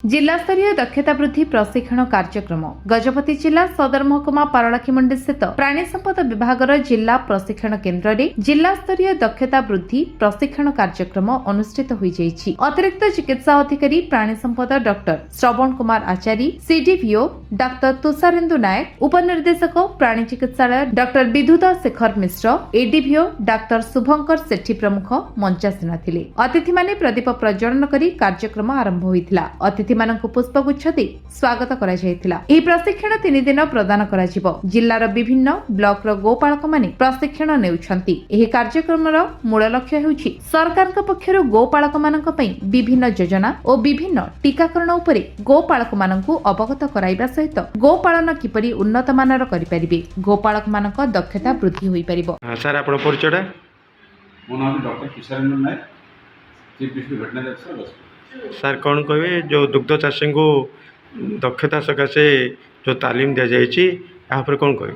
जिला स्तरीय दक्षता वृद्धि प्रशिक्षण कार्यक्रम गजपति जिला सदर महकुमा पारलाखीमंडी स्थित प्राणी संपद विभाग जिला प्रशिक्षण केन्द्र में जिला स्तरीय दक्षता वृद्धि प्रशिक्षण कार्यक्रम अनुष्ठित हो जाइछि। अतिरिक्त चिकित्सा अधिकारी प्राणी संपद डॉक्टर श्रवण कुमार आचार्य, सीडीपीओ डॉक्टर तुषारेन्दु नायक, उपनिर्देशक प्राणी चिकित्सालय डॉक्टर विधुता शेखर मिश्र, एडीपीओ डॉक्टर शुभंकर सेठी प्रमुख मंचासीन थिले। अतिथि माने प्रदीप प्रज्वलन करी कार्यक्रम आरंभ होइथिला। अतिथि माननकु पुष्पगुच्छ दे स्वागत करा जायथिला। एही प्रशिक्षण 3 दिन प्रदान करा जिवो। जिल्लार विभिन्न ब्लॉक रो गोपालक माने प्रशिक्षण नेउछंती। एही कार्यक्रमर मूल लक्ष्य हेउछि सरकारक पक्षरु गोपालक माननक पई विभिन्न योजना ओ विभिन्न टीकाकरण उपरे गोपालक माननकु अवगत कराइबा सहित गोपालन किपरि उन्नत मानर करि परिबे, गोपालक माननक दक्षता वृद्धि होई परिबो। सर आपण परिचयटा? मो नाम doctor Tusharendu Nayak, chief district veterinary officer. Sir कौन कहे जो दुग्ध चाषी को दक्षता सकाशे जो तालीम दि जाइए यहाँ पर कौन कहे?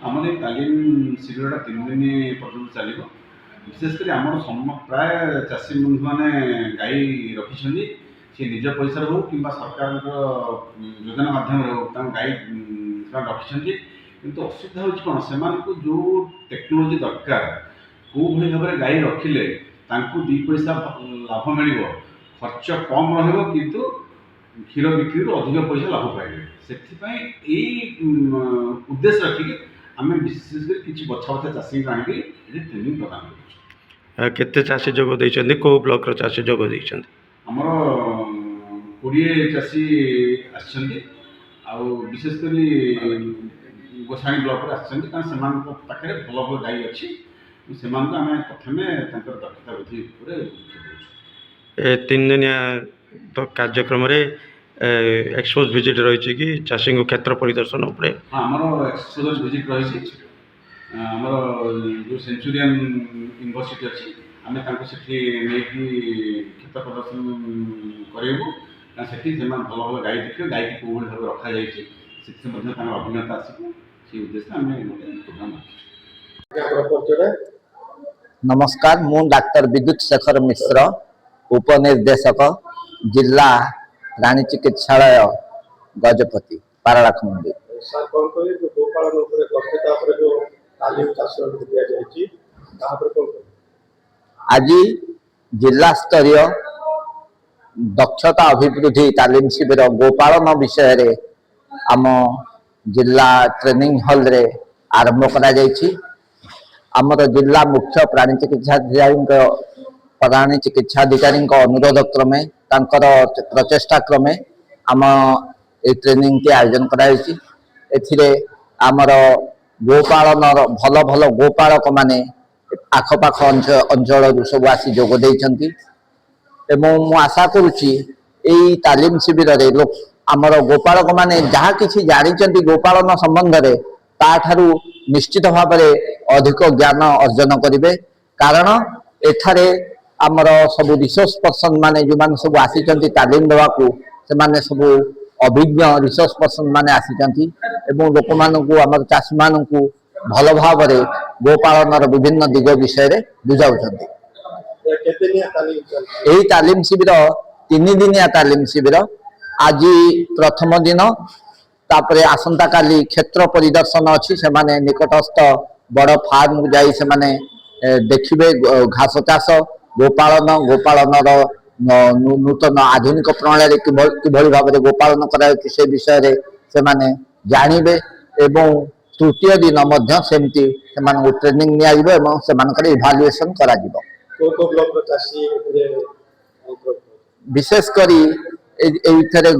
आम तालीम शिविर 3 दिन पर्यटन चलो। विशेषकर आम प्राय चाषी बंधु मैंने गाई रखी निज पैसा हो कि सरकार योजना माध्यम गाई रखी, किंतु असुविधा हो कौन से जो टेक्नोलोजी दरकार कौ भाई भाव में गाई रखिले 2 पैसा लाभ मिल, खर्च कम रु क्षीर बिक्री अधिक पैसा लाभ पाइबे। से उद्देश्य रखिक आम विशेषकर किसी बछा बछा चाषी को आनिक ट्रेनिंग प्रदान कर। केते चाषी जोग देइछन्ती? को ब्लॉक रो चाषी जोग देइछन्ती? हमर 20 चाषी आछन्ती आ विशेषकर गोसाणी ब्लॉक रे आछन्ती, कारण सेमान पाखे भल भल गाई अच्छी से आम प्रथम दक्षता वृद्धि पर 3 दिनिया तो कार्यक्रम एक्सपोज विजिट रही कि चाषी को क्षेत्र परिदर्शन उपरे? हाँ, आमर एक्सपोज विजिट रही। आमर जो सेंचुरियन यूनिवर्सिटी अच्छी आम नहीं क्षेत्र प्रदर्शन करूँ, से भल भल गाई देखिए, गाई की कौ भाव रखा जाए अभिज्ञता आसो से उद्देश्य आम प्रोग्राम। नमस्कार, मु डॉक्टर विद्युत शेखर मिश्र, उपनिर्देशक जिला प्राणी चिकित्सालय गजपति पारलाखीमंडी। सर कौन कहे जो गोपालन उपरे दक्षता उपरे जो तालीम चाषी दिया जायछि ता पर कौन आज जिला स्तरीय दक्षता अभिवृद्धि तालीम शिविर गोपालन विषय रे आम जिला ट्रेनिंग हॉल रे आरंभ करा जायछि। आमर जिला मुख्य प्राणी चिकित्साधिकारी अनुरोध क्रमे तांकर प्रचेषा क्रमे आम ए ट्रेनिंग टी आयोजन कराई। एथिरे आमर गोपालन भल भल गोपालक माने आखपाख अंचल सब आसी जोग देइछन्ती एवं मु आशा करुच्ची एई तालीम शिविर रे लोक आमर गोपालक माने जहाँ किछि जानिचन्ती गोपालन संबंध रे ताठारु निश्चित भाव में अधिक ज्ञान अर्जन करेंगे। कारण एठारे आमर सब रिसोर्स पर्सन माने जो माने सब आसी तालीम देवाकू से सब अभिज्ञ रिसोर्स पर्सन माने आसी लोक मानू आम चाषी मानू भल भाव में गोपालन विभिन्न दिग विषय बुझाऊँ। यही तालीम शिविर 3 दिनिया तालीम शिविर आज प्रथम दिन, तापरे आसंता काली क्षेत्र परिदर्शन अच्छी से माने निकटस्थ बड़ फार्म जाई से माने देखिबे घास चाष गोपालन नूतन आधुनिक प्रणाली किभली भाव में गोपालन कराई से विषय रे से माने जानिबे। एवं तृतीय दिन मध्य सेमती से माने ट्रेनिंग निया जिवो एवं से मानकर इभालुएशन करा जिवो। को ब्लॉक रो चाषी विशेष करी एथरे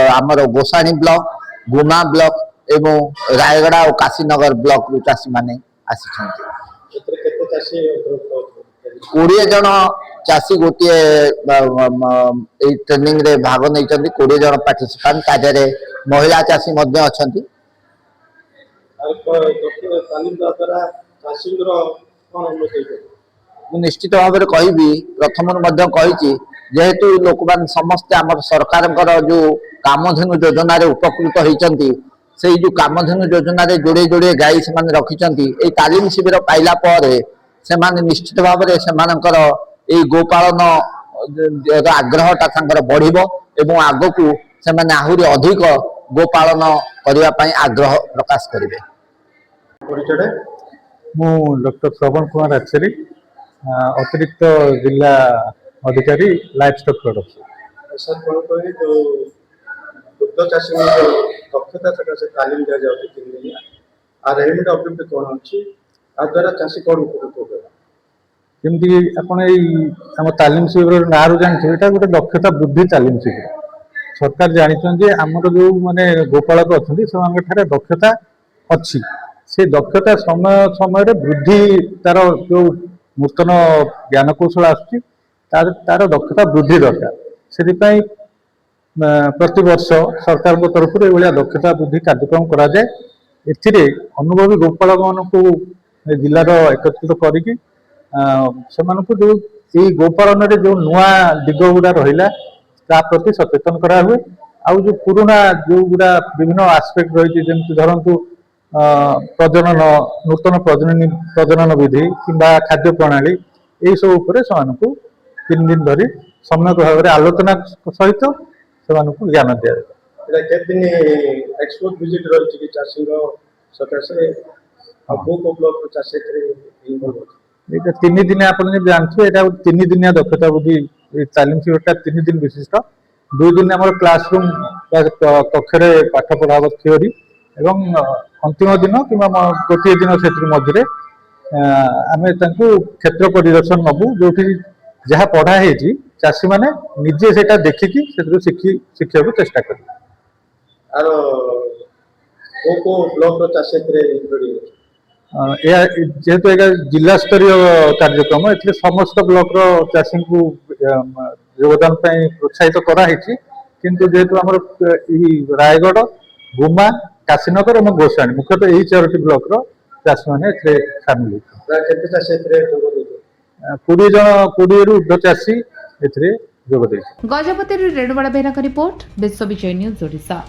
हमर गोसाणी ब्लॉक, गुमा ब्लॉक एवं रायगड़ा और काशीनगर ब्लॉक रु चाषी माने आसी 20 जन चाषी गोटे ट्रेनिंग रे भाग नहीं। 20 जन पार्टिसिपेंट तादरे महिला चाषी मध्य अछंती। निश्चित भाव में कहबी प्रथम कही जेहेतु लोक मान समस्ते आम सरकार जो कामधेनु योजना रे उपकृत होती से जो कामधेनु योजना रे जोड़े जोड़े गाई से रखिंट तालीम शिविर पाइला पर से निश्चित भाव में से गोपालन ଆଗ୍ରହଟା ତାଙ୍କର ବଢିବ ଏବଂ ଆଗକୁ ସେମାନେ ଆହୁରି ଅଧିକ ଗୋପାଳନ କରିବା ପାଇଁ ଆଗ୍ରହ ପ୍ରକାଶ କରିବେ। ପରିଚୟ ମୁଁ ଡକ୍ଟର ଶ୍ରବଣ କୁମାର ଆଚାରୀ, ଅତିରିକ୍ତ ଜିଲ୍ଲା ଅଧିकारी ଲାଇଫ ଷ୍ଟକ୍ ପ୍ରଡକ୍ସନ। ସାର୍ କ'ଣ କହିବି ଯେଉଁ ଦୁଗ୍ଧ ଚାଷୀଙ୍କ ଦକ୍ଷତା ସକାଶେ ତାଲିମ ଦିଆଯାଉଛି 3 ଦିନ ଆର ରେଭିନ୍ୟୁ ଅପଡେଟ୍ କ'ଣ ଅଛି ତା ଦ୍ୱାରା ଚାଷୀ କ'ଣ ଉପକୃତ ହେବେ? ଯେମିତି ଆପଣ ଏଇ ଆମ ତାଲିମ ଶିବିର ନାଁରୁ ଜାଣିଥିବେ, ଏଇଟା ଗୋଟେ ଦକ୍ଷତା ବୃଦ୍ଧି ତାଲିମ ଶିବିର। ସରକାର ଜାଣିଛନ୍ତି ଯେ ଆମର ଯେଉଁ ମାନେ ଗୋପାଳକ ଅଛନ୍ତି ସେମାନଙ୍କ ଠାରେ ଦକ୍ଷତା ଅଛି, ସେ ଦକ୍ଷତା ସମୟ ସମୟରେ ବୃଦ୍ଧି, ତାର ଯେଉଁ ନୂତନ ଜ୍ଞାନ କୌଶଳ ଆସୁଛି ତାର ଦକ୍ଷତା ବୃଦ୍ଧି ଦରକାର। ସେଥିପାଇଁ ପ୍ରତିବର୍ଷ ସରକାରଙ୍କ ତରଫରୁ ଏଭଳିଆ ଦକ୍ଷତା ବୃଦ୍ଧି କାର୍ଯ୍ୟକ୍ରମ କରାଯାଏ। ଏଥିରେ ଅନୁଭବୀ ଗୋପାଳକମାନଙ୍କୁ ଜିଲ୍ଲାର ଏକତ୍ରିତ କରିକି ସେମାନଙ୍କୁ ଯେଉଁ ଏଇ ଗୋପାଳନରେ ଯେଉଁ ନୂଆ ଦିଗ ଗୁଡ଼ା ରହିଲା ତା ପ୍ରତି ସଚେତନ କରାହୁଏ। ଆଉ ଯେଉଁ ପୁରୁଣା ଯେଉଁଗୁଡ଼ା ବିଭିନ୍ନ ଆସ୍ପେକ୍ଟ ରହିଛି, ଯେମିତି ଧରନ୍ତୁ ପ୍ରଜନନ, ନୂତନ ପ୍ରଜନନ ବିଧି କିମ୍ବା ଖାଦ୍ୟ ପ୍ରଣାଳୀ, ଏହିସବୁ ଉପରେ ସେମାନଙ୍କୁ 3 ଦିନ ଧରି ସମ୍ୟକ ଭାବରେ ଆଲୋଚନା ସହିତ ସେମାନଙ୍କୁ ଜ୍ଞାନ ଦିଆଯାଏ। ଏଇଟା କେତେ ଦିନ ଏକ୍ସପୋଜ ଭିଜିଟ୍ ରହିଛି କି ଚାଷୀଙ୍କ ସକାଶେ ଆଉ କୋଉ ବ୍ଲକର ଚାଷୀ ଏଥିରେ ଇନଭଲ୍ଭ ଅଛି? ଏଇଟା 3 ଦିନ, ଆପଣ ଯେମିତି ଜାଣିଥିବେ ଏଇଟା 3 ଦିନିଆ ଦକ୍ଷତା ବୃଦ୍ଧି ତାଲିମ ଶିବିରଟା 3 ଦିନ ବିଶିଷ୍ଟ। 2 ଦିନ ଆମର କ୍ଲାସରୁମ୍ କକ୍ଷରେ ପାଠ ପଢ଼ା ହେବ ଥିଓରି, ଏବଂ ଅନ୍ତିମ ଦିନ କିମ୍ବା ଗୋଟିଏ ଦିନ ସେଥିରୁ ମଝିରେ ଆମେ ତାଙ୍କୁ କ୍ଷେତ୍ର ପରିଦର୍ଶନ ନେବୁ, ଯୋଉଠି ଯାହା ପଢ଼ା ହେଇଛି ଚାଷୀମାନେ ନିଜେ ସେଇଟା ଦେଖିକି ସେଥିରୁ ଶିଖିବାକୁ ଚେଷ୍ଟା କରିବେ। ଆର କୋଉ ବ୍ଲକର ଚାଷୀ ଏଥିରେ ଇନକ୍ଲୁଡିଂ ଅଛି? ଏହା ଯେହେତୁ ଏଇଟା ଜିଲ୍ଲା ସ୍ତରୀୟ କାର୍ଯ୍ୟକ୍ରମ, ଏଥିରେ ସମସ୍ତ ବ୍ଲକର ଚାଷୀଙ୍କୁ ଯୋଗଦାନ ପାଇଁ ପ୍ରୋତ୍ସାହିତ କରାହେଇଛି। କିନ୍ତୁ ଯେହେତୁ ଆମର ଏଇ ରାୟଗଡ଼, ଗୁମା, କାଶୀନଗର ଏବଂ ଗୋସାଣୀ, ମୁଖ୍ୟତଃ ଏହି 4ଟି ବ୍ଲକର ଚାଷୀମାନେ ଏଥିରେ ସାମିଲ ହୋଇଛନ୍ତି। ପ୍ରାୟ କେତେ ଚାଷୀ ଏଥିରେ ଯୋଗ ଦେଇଛନ୍ତି? 20ରୁ ଉର୍ଦ୍ଧ୍ୱ ଚାଷୀ ଏଥିରେ ଯୋଗ ଦେଇଛନ୍ତି। ଗଜପତିରୁ ରେଣୁବାଳା ବେହେରାଙ୍କ ରିପୋର୍ଟ, ବିଶ୍ୱବିଜୟ ନ୍ୟୁଜ୍ ଓଡ଼ିଶା।